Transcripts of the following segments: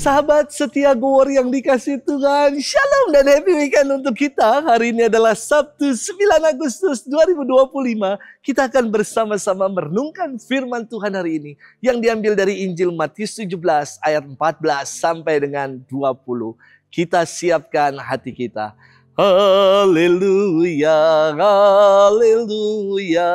Sahabat setia Gowor yang dikasih Tuhan, Shalom dan happy weekend untuk kita. Hari ini adalah Sabtu 9 Agustus 2025. Kita akan bersama-sama merenungkan firman Tuhan hari ini yang diambil dari Injil Matius 17 ayat 14 sampai dengan 20. Kita siapkan hati kita. Haleluya, haleluya,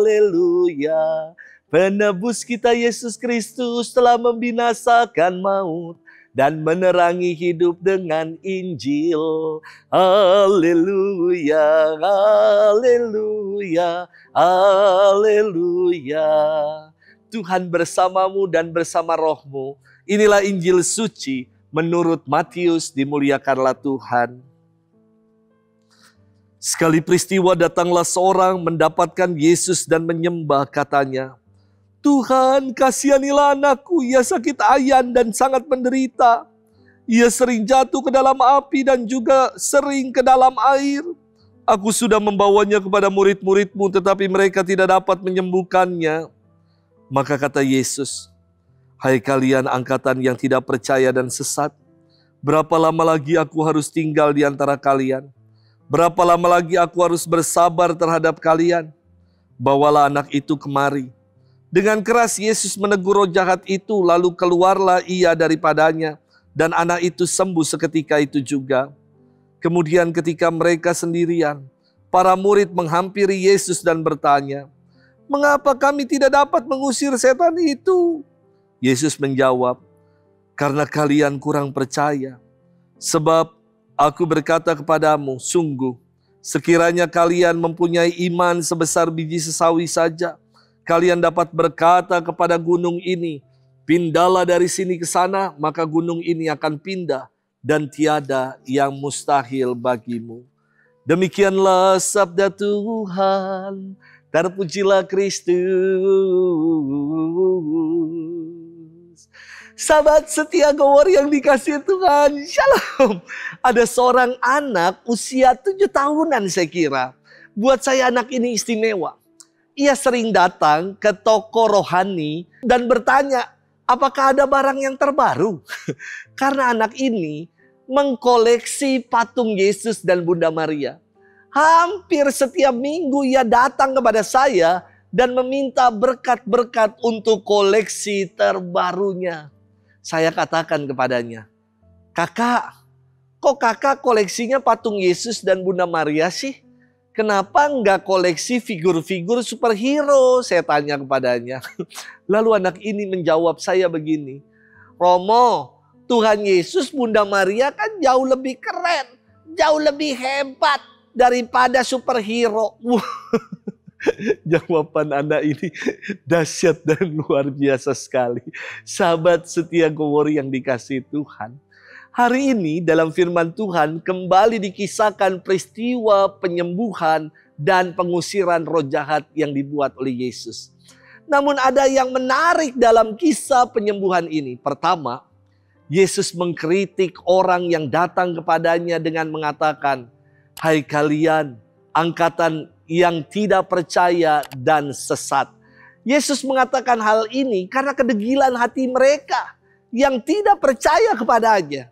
haleluya. Penebus kita Yesus Kristus telah membinasakan maut dan menerangi hidup dengan Injil. Haleluya, haleluya, haleluya. Tuhan bersamamu dan bersama rohmu. Inilah Injil suci menurut Matius, dimuliakanlah Tuhan. Sekali peristiwa datanglah seorang mendapatkan Yesus dan menyembah, katanya, Tuhan, kasihanilah anakku, ia sakit ayan dan sangat menderita. Ia sering jatuh ke dalam api dan juga sering ke dalam air. Aku sudah membawanya kepada murid-muridmu, tetapi mereka tidak dapat menyembuhkannya. Maka kata Yesus, hai kalian angkatan yang tidak percaya dan sesat, berapa lama lagi aku harus tinggal di antara kalian? Berapa lama lagi aku harus bersabar terhadap kalian? Bawalah anak itu kemari. Dengan keras Yesus menegur roh jahat itu, lalu keluarlah ia daripadanya, dan anak itu sembuh seketika itu juga. Kemudian ketika mereka sendirian, para murid menghampiri Yesus dan bertanya, mengapa kami tidak dapat mengusir setan itu? Yesus menjawab, karena kalian kurang percaya. Sebab aku berkata kepadamu, sungguh, sekiranya kalian mempunyai iman sebesar biji sesawi saja, kalian dapat berkata kepada gunung ini, pindahlah dari sini ke sana, maka gunung ini akan pindah, dan tiada yang mustahil bagimu. Demikianlah sabda Tuhan, terpujilah Kristus. Sahabat setia Gowor yang dikasih Tuhan, Shalom. Ada seorang anak usia 7 tahunan saya kira. Buat saya anak ini istimewa. Ia sering datang ke toko rohani dan bertanya, apakah ada barang yang terbaru? Karena anak ini mengkoleksi patung Yesus dan Bunda Maria. Hampir setiap minggu ia datang kepada saya dan meminta berkat-berkat untuk koleksi terbarunya. Saya katakan kepadanya, kakak, kok kakak koleksinya patung Yesus dan Bunda Maria sih? Kenapa enggak koleksi figur-figur superhero? Saya tanya kepadanya. Lalu anak ini menjawab saya begini. Romo, Tuhan Yesus, Bunda Maria kan jauh lebih keren. Jauh lebih hebat daripada superhero. Jawaban anak ini dahsyat dan luar biasa sekali. Sahabat setia Gowor yang dikasihi Tuhan. Hari ini dalam firman Tuhan kembali dikisahkan peristiwa penyembuhan dan pengusiran roh jahat yang dibuat oleh Yesus. Namun ada yang menarik dalam kisah penyembuhan ini. Pertama, Yesus mengkritik orang yang datang kepadanya dengan mengatakan, hai kalian angkatan yang tidak percaya dan sesat. Yesus mengatakan hal ini karena kedegilan hati mereka yang tidak percaya kepadanya.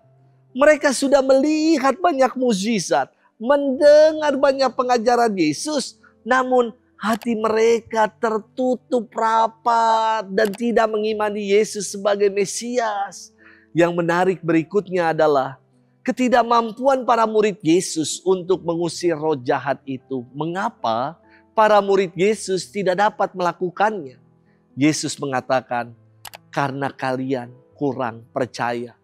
Mereka sudah melihat banyak mukjizat, mendengar banyak pengajaran Yesus, namun hati mereka tertutup rapat dan tidak mengimani Yesus sebagai Mesias. Yang menarik berikutnya adalah ketidakmampuan para murid Yesus untuk mengusir roh jahat itu. Mengapa para murid Yesus tidak dapat melakukannya? Yesus mengatakan, karena kalian kurang percaya.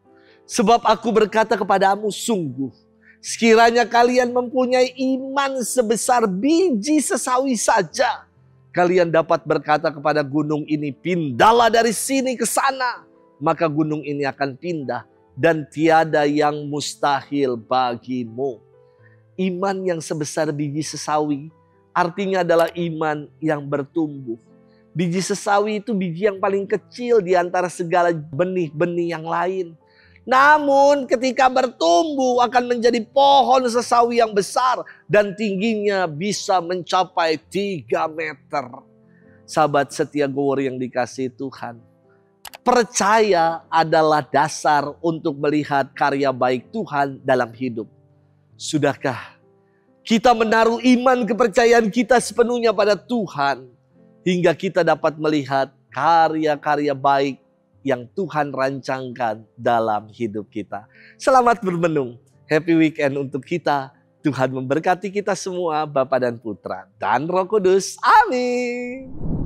Sebab aku berkata kepadamu, sungguh, sekiranya kalian mempunyai iman sebesar biji sesawi saja, kalian dapat berkata kepada gunung ini, pindahlah dari sini ke sana, maka gunung ini akan pindah, dan tiada yang mustahil bagimu. Iman yang sebesar biji sesawi, artinya adalah iman yang bertumbuh. Biji sesawi itu biji yang paling kecil di antara segala benih-benih yang lain. Namun ketika bertumbuh akan menjadi pohon sesawi yang besar dan tingginya bisa mencapai 3 meter. Sahabat setia Gowor yang dikasihi Tuhan. percaya adalah dasar untuk melihat karya baik Tuhan dalam hidup. Sudahkah kita menaruh iman kepercayaan kita sepenuhnya pada Tuhan, hingga kita dapat melihat karya-karya baik yang Tuhan rancangkan dalam hidup kita. Selamat bermenung. Happy weekend untuk kita. Tuhan memberkati kita semua, Bapa dan Putra dan Roh Kudus. Amin.